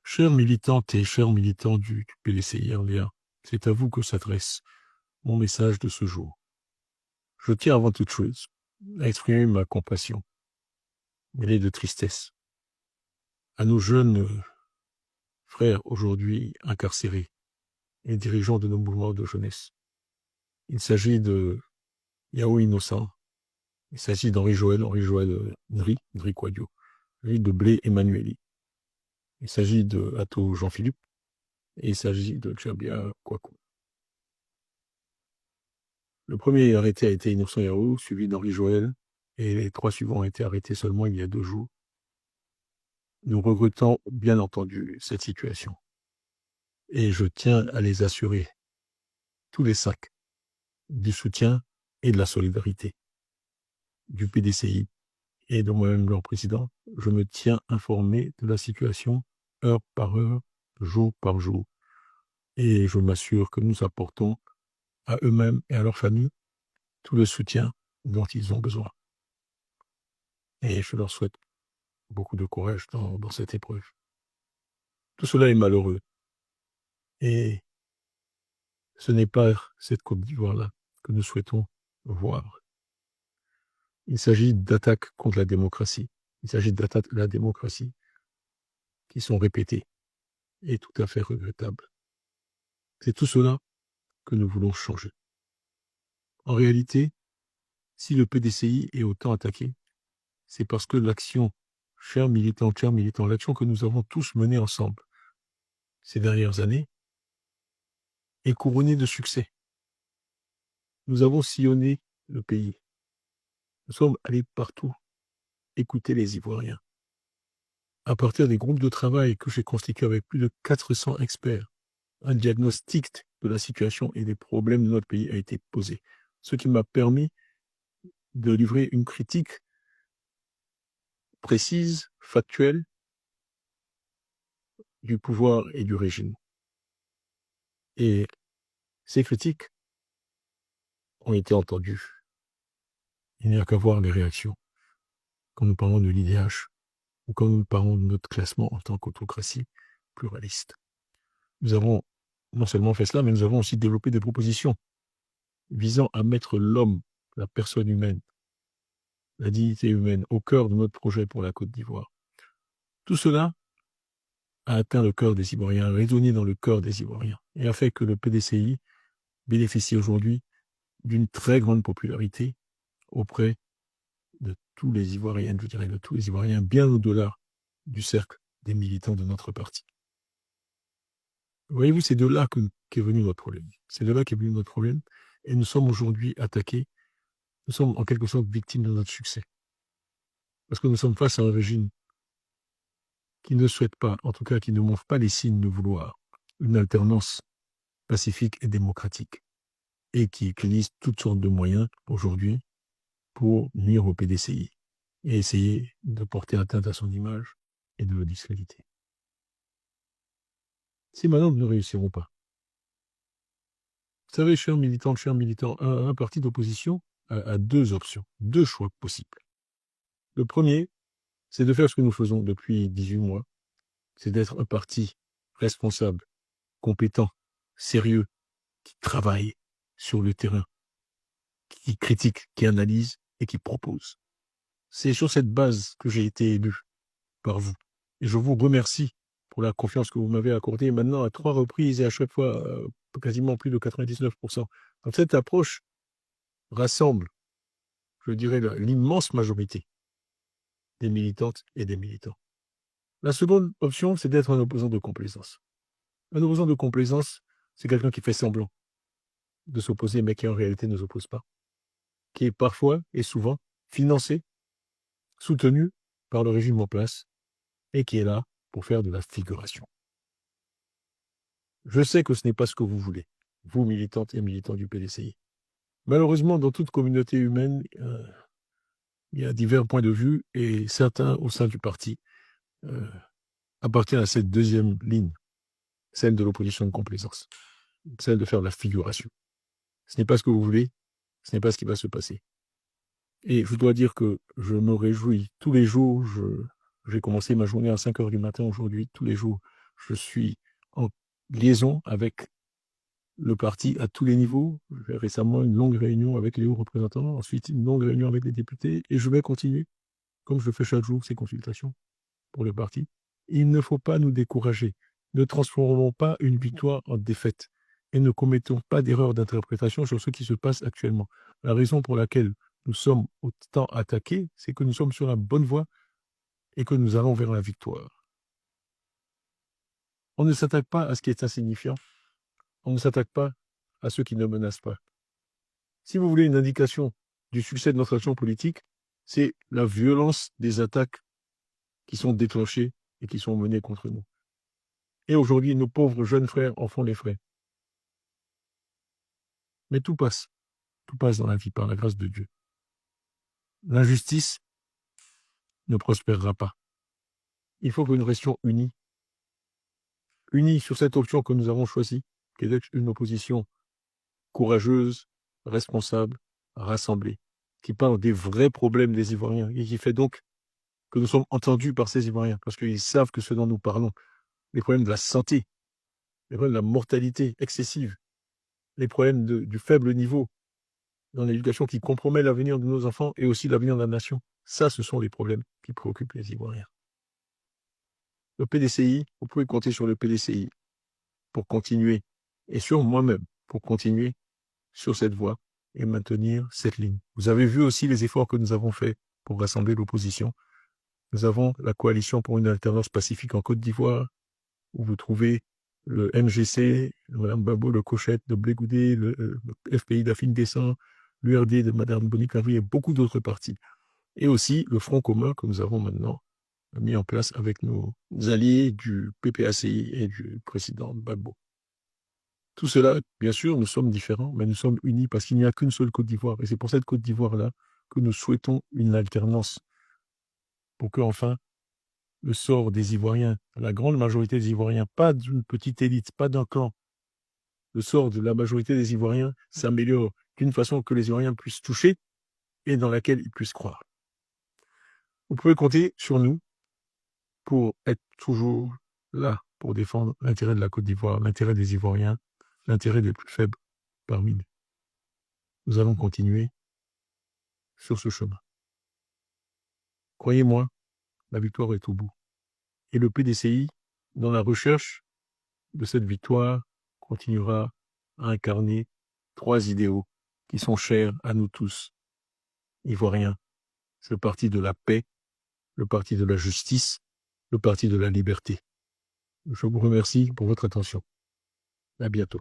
Chères militantes et chers militants du PDCI RDA, c'est à vous que s'adresse mon message de ce jour. Je tiens avant toute chose à exprimer ma compassion, mêlée de tristesse, à nos jeunes frères aujourd'hui incarcérés et dirigeants de nos mouvements de jeunesse. Il s'agit de Yao Innocent, il s'agit d'Henri Joël Nri Kwadio, il s'agit de Blé Emmanueli, il s'agit de Atto Jean-Philippe, et il s'agit de Djabia Kwaku. Le premier arrêté a été Innocent Yao, suivi d'Henri Joël, et les 3 suivants ont été arrêtés seulement il y a 2 jours. Nous regrettons bien entendu cette situation. Et je tiens à les assurer, tous les 5, du soutien et de la solidarité du PDCI et de moi-même, leur président. Je me tiens informé de la situation heure par heure, jour par jour. Et je m'assure que nous apportons à eux-mêmes et à leurs familles tout le soutien dont ils ont besoin. Et je leur souhaite beaucoup de courage dans cette épreuve. Tout cela est malheureux. Et ce n'est pas cette Côte d'Ivoire-là que nous souhaitons voir. Il s'agit d'attaques contre la démocratie. Il s'agit d'attaques de la démocratie qui sont répétées et tout à fait regrettables. C'est tout cela que nous voulons changer. En réalité, si le PDCI est autant attaqué, c'est parce que l'action, chers militants, l'action que nous avons tous menée ensemble ces dernières années est couronnée de succès. Nous avons sillonné le pays. Nous sommes allés partout écouter les Ivoiriens. À partir des groupes de travail que j'ai constitués avec plus de 400 experts, un diagnostic de la situation et des problèmes de notre pays a été posé, ce qui m'a permis de livrer une critique précise, factuelle, du pouvoir et du régime. Et ces critiques ont été entendues. Il n'y a qu'à voir les réactions quand nous parlons de l'IDH ou quand nous parlons de notre classement en tant qu'autocratie pluraliste. Nous avons non seulement fait cela, mais nous avons aussi développé des propositions visant à mettre l'homme, la personne humaine, la dignité humaine au cœur de notre projet pour la Côte d'Ivoire. Tout cela a atteint le cœur des Ivoiriens, a résonné dans le cœur des Ivoiriens et a fait que le PDCI bénéficie aujourd'hui d'une très grande popularité auprès de tous les Ivoiriens, je dirais de tous les Ivoiriens, bien au-delà du cercle des militants de notre parti. Voyez-vous, c'est de là qu'est venu notre problème. C'est de là qu'est venu notre problème. Et nous sommes aujourd'hui attaqués. Nous sommes en quelque sorte victimes de notre succès. Parce que nous sommes face à un régime qui ne souhaite pas, en tout cas qui ne montre pas les signes de vouloir une alternance pacifique et démocratique. Et qui utilise toutes sortes de moyens aujourd'hui pour nuire au PDCI et essayer de porter atteinte à son image et de le discréditer. Ces manœuvres ne réussiront pas. Vous savez, chers militants, un parti d'opposition a 2 options, 2 choix possibles. Le premier, c'est de faire ce que nous faisons depuis 18 mois, c'est d'être un parti responsable, compétent, sérieux, qui travaille sur le terrain, qui critique, qui analyse et qui propose. C'est sur cette base que j'ai été élu par vous. Et je vous remercie pour la confiance que vous m'avez accordée maintenant à 3 reprises et à chaque fois quasiment plus de 99%. Donc cette approche rassemble, je dirais, l'immense majorité des militantes et des militants. La seconde option, c'est d'être un opposant de complaisance. Un opposant de complaisance, c'est quelqu'un qui fait semblant de s'opposer, mais qui en réalité ne s'oppose pas, qui est parfois et souvent financé, soutenu par le régime en place, et qui est là pour faire de la figuration. Je sais que ce n'est pas ce que vous voulez, vous militantes et militants du PDCI. Malheureusement, dans toute communauté humaine, il y a divers points de vue, et certains au sein du parti appartiennent à cette deuxième ligne, celle de l'opposition de complaisance, celle de faire de la figuration. Ce n'est pas ce que vous voulez, ce n'est pas ce qui va se passer. Et je dois dire que je me réjouis tous les jours. J'ai commencé ma journée à 5 heures du matin aujourd'hui. Tous les jours, Je suis en liaison avec le parti à tous les niveaux. J'ai fait récemment une longue réunion avec les hauts représentants, ensuite une longue réunion avec les députés, et je vais continuer, comme je fais chaque jour, ces consultations pour le parti. Il ne faut pas nous décourager. Ne transformons pas une victoire en défaite et ne commettons pas d'erreur d'interprétation sur ce qui se passe actuellement. La raison pour laquelle nous sommes autant attaqués, c'est que nous sommes sur la bonne voie et que nous allons vers la victoire. On ne s'attaque pas à ce qui est insignifiant. On ne s'attaque pas à ceux qui ne menacent pas. Si vous voulez une indication du succès de notre action politique, c'est la violence des attaques qui sont déclenchées et qui sont menées contre nous. Et aujourd'hui, nos pauvres jeunes frères en font les frais. Mais tout passe dans la vie par la grâce de Dieu. L'injustice ne prospérera pas. Il faut que nous restions unis sur cette option que nous avons choisie, qui est une opposition courageuse, responsable, rassemblée, qui parle des vrais problèmes des Ivoiriens et qui fait donc que nous sommes entendus par ces Ivoiriens, parce qu'ils savent que ce dont nous parlons, les problèmes de la santé, les problèmes de la mortalité excessive, les problèmes du faible niveau dans l'éducation qui compromet l'avenir de nos enfants et aussi l'avenir de la nation. Ça, ce sont les problèmes qui préoccupent les Ivoiriens. Le PDCI, vous pouvez compter sur le PDCI pour continuer, et sur moi-même, pour continuer sur cette voie et maintenir cette ligne. Vous avez vu aussi les efforts que nous avons faits pour rassembler l'opposition. Nous avons la coalition pour une alternance pacifique en Côte d'Ivoire, où vous trouvez le MGC, Mme Babo, le Cochette de Blé-Goudé, le FPI d'Afine Descent, l'URD de Mme Bonique Lavry et beaucoup d'autres partis. Et aussi le Front commun que nous avons maintenant mis en place avec nos alliés du PPACI et du président Gbagbo. Tout cela, bien sûr, nous sommes différents, mais nous sommes unis parce qu'il n'y a qu'une seule Côte d'Ivoire. Et c'est pour cette Côte d'Ivoire-là que nous souhaitons une alternance pour que, enfin, le sort des Ivoiriens, la grande majorité des Ivoiriens, pas d'une petite élite, pas d'un clan, le sort de la majorité des Ivoiriens s'améliore d'une façon que les Ivoiriens puissent toucher et dans laquelle ils puissent croire. Vous pouvez compter sur nous pour être toujours là, pour défendre l'intérêt de la Côte d'Ivoire, l'intérêt des Ivoiriens, l'intérêt des plus faibles parmi nous. Nous allons continuer sur ce chemin. Croyez-moi, la victoire est au bout. Et le PDCI, dans la recherche de cette victoire, continuera à incarner 3 idéaux qui sont chers à nous tous, Ivoiriens. C'est le parti de la paix, le parti de la justice, le parti de la liberté. Je vous remercie pour votre attention. À bientôt.